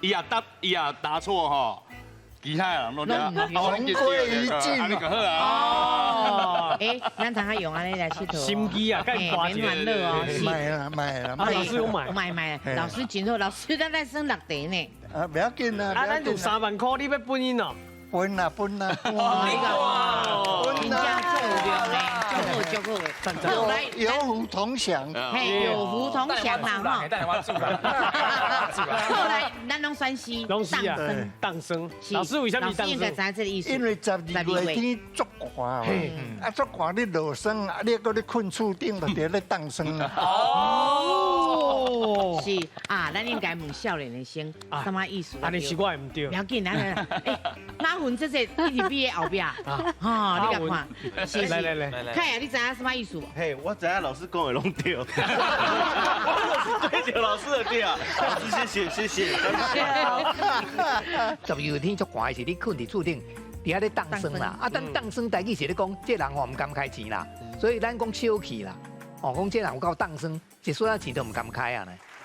伊也答错吼，其他人拢重归于尽安尼就好啊。哦，哎，咱常常用安尼来佚佗。心机啊，该花免烦恼哦。买啦买啦，啊，老师有买。买，老师真好，老师咱在算6题呢。啊，不要紧啊，啊，咱有3万块，你要分因哦。分啦分啦，哇，真正做有量呢，足好的。好来，有福同享。嘿，有福同享啦哈。带我住啦，后来咱拢选 C，拢是啊，当生。老师为什么当老师应该知生？道这个意思。因为12月天足寒啊，足寒你落霜啊，你搁你困厝顶，就伫咧当霜啊。哦，是啊，咱应该问少年的先，什么意思？安尼是我唔对不。要紧，来，马云这一直比后边，哈，你甲看，是来，看呀，你知影什么意思无？嘿，我知影老师讲的拢对，我就是对着老师的对啊。老师谢谢。 12月天足寒的是你困伫厝顶，伫遐咧当生啦。啊，但当生代志是咧讲，这人吼唔甘开钱啦，所以咱讲小气啦。哦，讲这人有够当生，一撮仔钱都唔甘开啊呢。